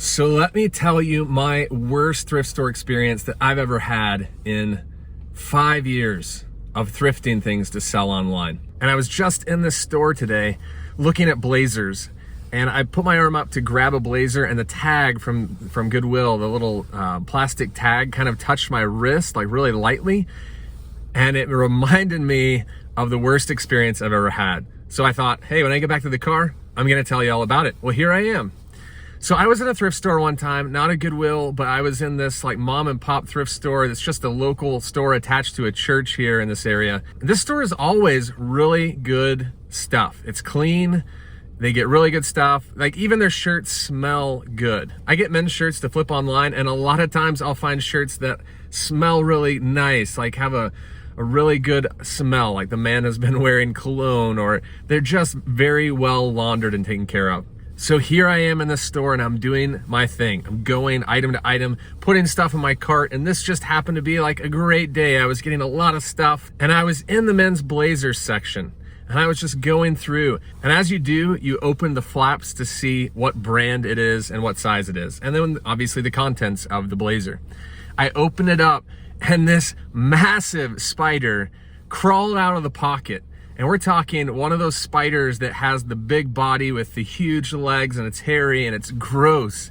So let me tell you my worst thrift store experience that I've ever had in 5 years of thrifting things to sell online. And I was just in this store today looking at blazers, and I put my arm up to grab a blazer, and the tag from Goodwill, the little plastic tag, kind of touched my wrist like really lightly, and it reminded me of the worst experience I've ever had. So I thought, hey, when I get back to the car, I'm gonna tell you all about it. Well, here I am. So I was in a thrift store one time, not a Goodwill, but I was in this like mom and pop thrift store that's just a local store attached to a church here in this area. This store is always really good stuff. It's clean. They get really good stuff. Like even their shirts smell good. I get men's shirts to flip online, and a lot of times I'll find shirts that smell really nice, like have a really good smell, like the man has been wearing cologne, or they're just very well laundered and taken care of. So here I am in the store, and I'm doing my thing. I'm going item to item, putting stuff in my cart, and this just happened to be like a great day. I was getting a lot of stuff, and I was in the men's blazer section, and I was just going through. And as you do, you open the flaps to see what brand it is and what size it is, and then obviously the contents of the blazer. I open it up, and this massive spider crawled out of the pocket. And we're talking one of those spiders that has the big body with the huge legs, and it's hairy and it's gross.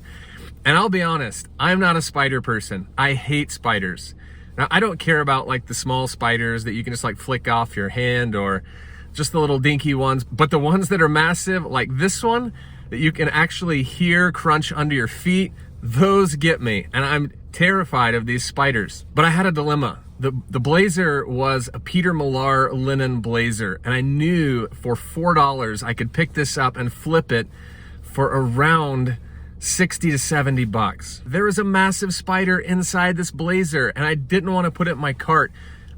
And I'll be honest, I'm not a spider person. I hate spiders. Now, I don't care about like the small spiders that you can just like flick off your hand, or just the little dinky ones, but the ones that are massive, like this one that you can actually hear crunch under your feet, those get me. And I'm terrified of these spiders. But I had a dilemma. The blazer was a Peter Millar linen blazer, and I knew for $4 I could pick this up and flip it for around 60 to 70 bucks. There was a massive spider inside this blazer, and I didn't want to put it in my cart.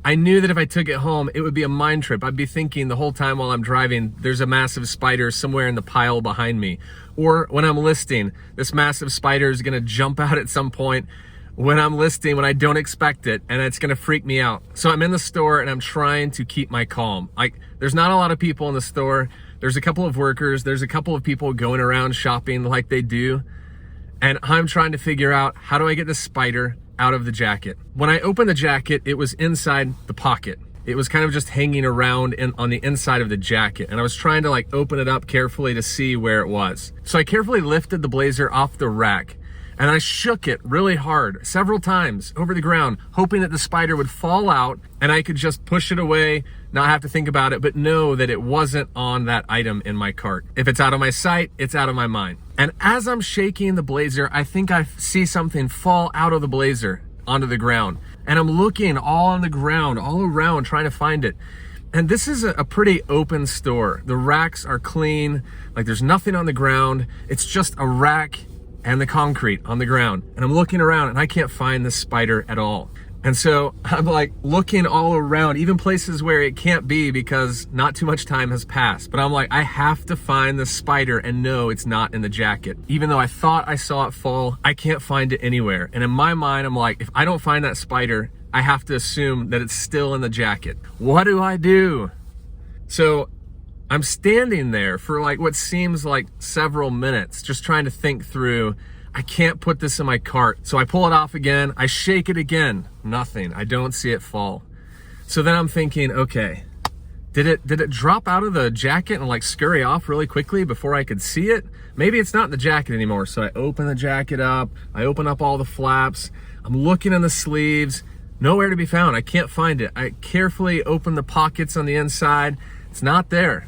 I knew that if I took it home, it would be a mind trip. I'd be thinking the whole time while I'm driving, there's a massive spider somewhere in the pile behind me. Or when I'm listing, this massive spider is gonna jump out at some point when I'm listing, when I don't expect it, and it's gonna freak me out. So I'm in the store and I'm trying to keep my calm. Like, there's not a lot of people in the store. There's a couple of workers. There's a couple of people going around shopping like they do. And I'm trying to figure out, how do I get this spider out of the jacket? When I opened the jacket, it was inside the pocket. It was kind of just hanging around on the inside of the jacket. And I was trying to like open it up carefully to see where it was. So I carefully lifted the blazer off the rack, and I shook it really hard several times over the ground, hoping that the spider would fall out and I could just push it away, not have to think about it, but know that it wasn't on that item in my cart. If it's out of my sight, it's out of my mind. And as I'm shaking the blazer, I think I see something fall out of the blazer onto the ground. And I'm looking all on the ground, all around, trying to find it. And this is a pretty open store. The racks are clean, like there's nothing on the ground. It's just a rack and the concrete on the ground. And I'm looking around and I can't find this spider at all. And so I'm like looking all around, even places where it can't be because not too much time has passed. But I'm like, I have to find the spider, and no, it's not in the jacket. Even though I thought I saw it fall, I can't find it anywhere. And in my mind, I'm like, if I don't find that spider, I have to assume that it's still in the jacket. What do I do? So I'm standing there for like what seems like several minutes, just trying to think through, I can't put this in my cart. So I pull it off again, I shake it again, nothing, I don't see it fall. So then I'm thinking, okay, did it drop out of the jacket and like scurry off really quickly before I could see it? Maybe it's not in the jacket anymore. So I open the jacket up, I open up all the flaps, I'm looking in the sleeves, nowhere to be found, I can't find it. I carefully open the pockets on the inside, it's not there.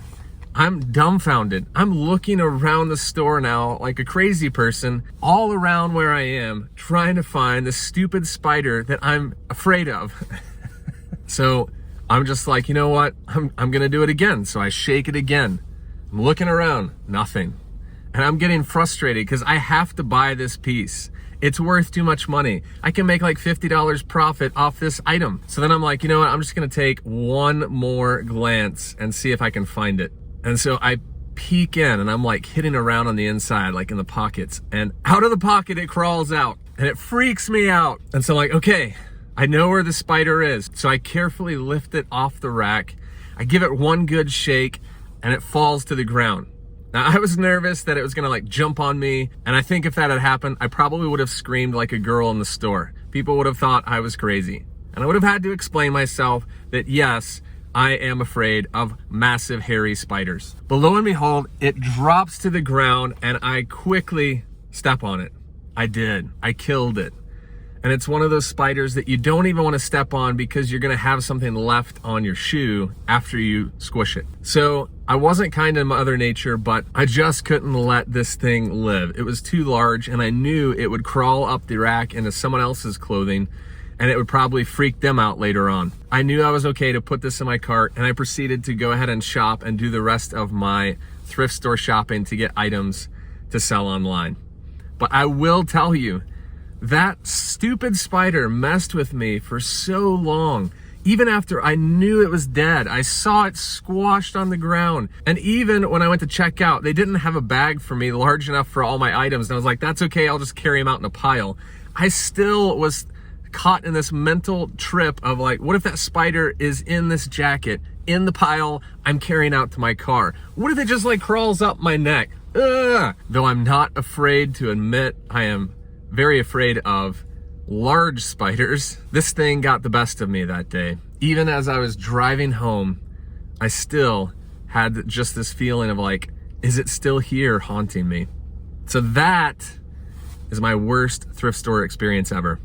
I'm dumbfounded. I'm looking around the store now like a crazy person, all around where I am, trying to find this stupid spider that I'm afraid of. So I'm just like, you know what? I'm gonna do it again. So I shake it again. I'm looking around, nothing. And I'm getting frustrated because I have to buy this piece. It's worth too much money. I can make like $50 profit off this item. So then I'm like, you know what? I'm just gonna take one more glance and see if I can find it. And so I peek in and I'm like hitting around on the inside, like in the pockets, and out of the pocket it crawls out and it freaks me out. And so I'm like, okay, I know where the spider is. So I carefully lift it off the rack. I give it one good shake and it falls to the ground. Now, I was nervous that it was gonna like jump on me, and I think if that had happened, I probably would have screamed like a girl in the store. People would have thought I was crazy. And I would have had to explain myself that yes, I am afraid of massive hairy spiders. But lo and behold, it drops to the ground and I quickly step on it. I did. I killed it. And it's one of those spiders that you don't even want to step on because you're going to have something left on your shoe after you squish it. So I wasn't kind to Mother Nature, but I just couldn't let this thing live. It was too large, and I knew it would crawl up the rack into someone else's clothing, and it would probably freak them out later on. I knew I was okay to put this in my cart, and I proceeded to go ahead and shop and do the rest of my thrift store shopping to get items to sell online. But I will tell you, that stupid spider messed with me for so long. Even after I knew it was dead, I saw it squashed on the ground. And even when I went to check out, they didn't have a bag for me large enough for all my items. And I was like, that's okay, I'll just carry them out in a pile. I still was caught in this mental trip of like, what if that spider is in this jacket, in the pile I'm carrying out to my car? What if it just like crawls up my neck? Ugh. Though I'm not afraid to admit I am very afraid of large spiders, this thing got the best of me that day. Even as I was driving home, I still had just this feeling of like, is it still here haunting me? So that is my worst thrift store experience ever.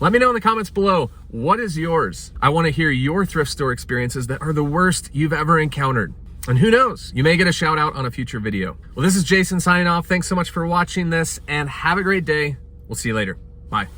Let me know in the comments below, what is yours? I want to hear your thrift store experiences that are the worst you've ever encountered. And who knows, you may get a shout out on a future video. Well, this is Jason signing off. Thanks so much for watching this, and have a great day. We'll see you later. Bye.